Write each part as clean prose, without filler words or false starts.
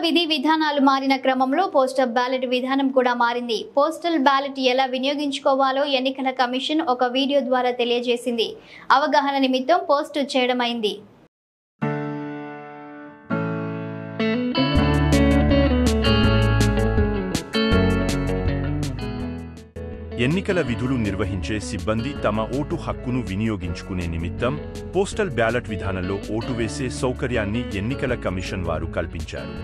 విధి విధానాలు మారిన క్రమంలో పోస్టల్ బ్యాలెట్ విధానం కూడా మారింది. పోస్టల్ బ్యాలెట్ ఎలా వినియోగించుకోవాలో ఎన్నికల కమిషన్ ఒక వీడియో ద్వారా తెలియజేసింది. అవగాహన నిమిత్తం పోస్ట్ చేయడమైంది. ఎన్నికల విధులు నిర్వహించే సిబ్బంది తమ ఓటు హక్కును వినియోగించుకునే నిమిత్తం పోస్టల్ బ్యాలెట్ విధానంలో ఓటు వేసే సౌకర్యాన్ని ఎన్నికల కమిషన్ వారు కల్పించారు.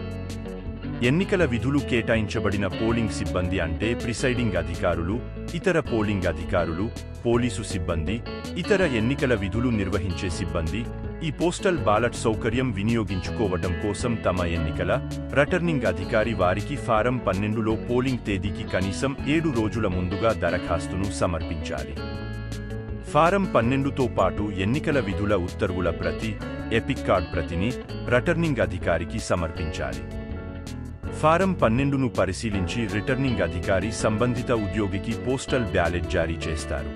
ఎన్నికల విధులు కేటాయించబడిన పోలింగ్ సిబ్బంది అంటే ప్రిసైడింగ్ అధికారులు, ఇతర పోలింగ్ అధికారులు, పోలీసు సిబ్బంది, ఇతర ఎన్నికల విధులు నిర్వహించే సిబ్బంది ఈ పోస్టల్ బ్యాలెట్ సౌకర్యం వినియోగించుకోవడం కోసం తమ ఎన్నికల రిటర్నింగ్ అధికారి వారికి ఫారం 12లో పోలింగ్ తేదీకి కనీసం 7 రోజుల ముందుగా దరఖాస్తును సమర్పించాలి. ఫారం 12తో పాటు ఎన్నికల విధుల ఉత్తర్వుల ప్రతి, ఎపిక్ కార్డ్ ప్రతిని రిటర్నింగ్ అధికారికి సమర్పించాలి. ఫారం 12ను పరిశీలించి రిటర్నింగ్ అధికారి సంబంధిత ఉద్యోగికి పోస్టల్ బ్యాలెట్ జారీ చేస్తారు.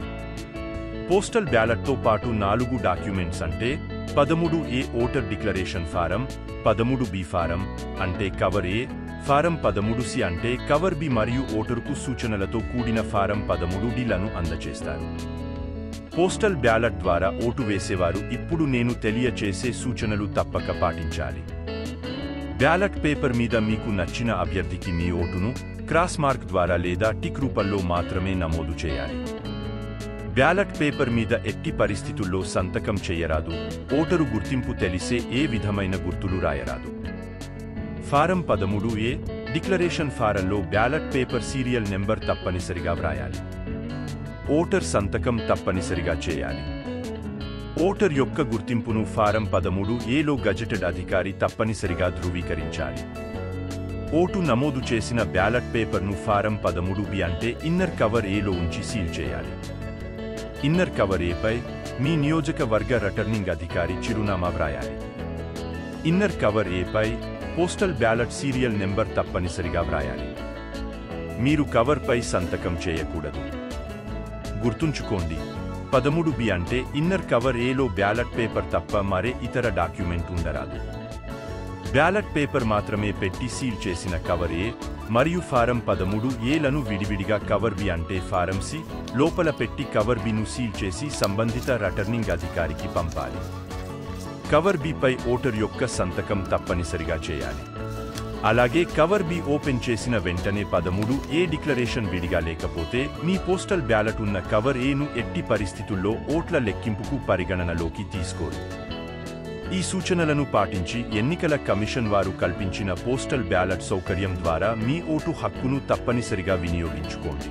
పోస్టల్ బ్యాలెట్తో పాటు 4 డాక్యుమెంట్స్ అంటే 13A voter declaration form, 13B form అంటే కవర్ ఏ, ఫారం 13C అంటే కవర్ బి మరియు ఓటరుకు సూచనలతో కూడిన ఫారం 13Dలను అందజేస్తారు. పోస్టల్ బ్యాలెట్ ద్వారా ఓటు వేసేవారు ఇప్పుడు నేను తెలియచేసే సూచనలు తప్పక పాటించాలి. బ్యాలెట్ పేపర్ మీద మీకు నచ్చిన అభ్యర్థికి మీ ఓటును క్రాస్ మార్క్ ద్వారా లేదా టిక్ రూపంలో మాత్రమే నమోదు చేయాలి. బ్యాలెట్ పేపర్ మీద ఎట్టి పరిస్థితుల్లో సంతకం చేయరాదు. ఓటరు గుర్తింపు తెలిసే ఏ విధమైన గుర్తులు రాయరాదు. ఫారం 13A డిక్లరేషన్ ఫారంలో బ్యాలెట్ పేపర్ సీరియల్ నెంబర్ తప్పనిసరిగా వ్రాయాలి. ఓటర్ సంతకం తప్పనిసరిగా చేయాలి. ఓటర్ యొక్క గుర్తింపును ఫారం 13Aలో గజెటెడ్ అధికారి తప్పనిసరిగా ధృవీకరించాలి. ఓటు నమోదు చేసిన బ్యాలెట్ పేపర్ను ఫారం 13B అంటే ఇన్నర్ కవర్ ఏలో ఉంచి సీల్ చేయాలి. ఇన్నర్ కవర్ ఏపై మీ నియోజకవర్గ రిటర్నింగ్ అధికారి చిరునామా వ్రాయాలి. ఇన్నర్ కవర్ ఏపై పోస్టల్ బ్యాలెట్ సీరియల్ నెంబర్ తప్పనిసరిగా వ్రాయాలి. మీరు కవర్పై సంతకం చేయకూడదు. గుర్తుంచుకోండి, 13B అంటే ఇన్నర్ కవర్ ఏలో బ్యాలెట్ పేపర్ తప్ప మరే ఇతర డాక్యుమెంట్ ఉండరాదు. బ్యాలెట్ పేపర్ మాత్రమే పెట్టి సీల్ చేసిన కవర్ ఏ మరియు ఫారం 13Aలను విడివిడిగా కవర్ బి అంటే ఫారం సి లోపల పెట్టి కవర్ బిను సీల్ చేసి సంబంధిత రిటర్నింగ్ అధికారికి పంపాలి. కవర్ బిపై ఓటర్ యొక్క సంతకం తప్పనిసరిగా చేయాలి. అలాగే కవర్ బి ఓపెన్ చేసిన వెంటనే 13A డిక్లరేషన్ విడిగా లేకపోతే మీ పోస్టల్ బ్యాలెట్ ఉన్న కవర్ ఏను ఎట్టి పరిస్థితుల్లో ఓట్ల లెక్కింపుకు పరిగణనలోకి తీసుకోరు. ఈ సూచనలను పాటించి ఎన్నికల కమిషన్ వారు కల్పించిన పోస్టల్ బ్యాలెట్ సౌకర్యం ద్వారా మీ ఓటు హక్కును తప్పనిసరిగా వినియోగించుకోండి.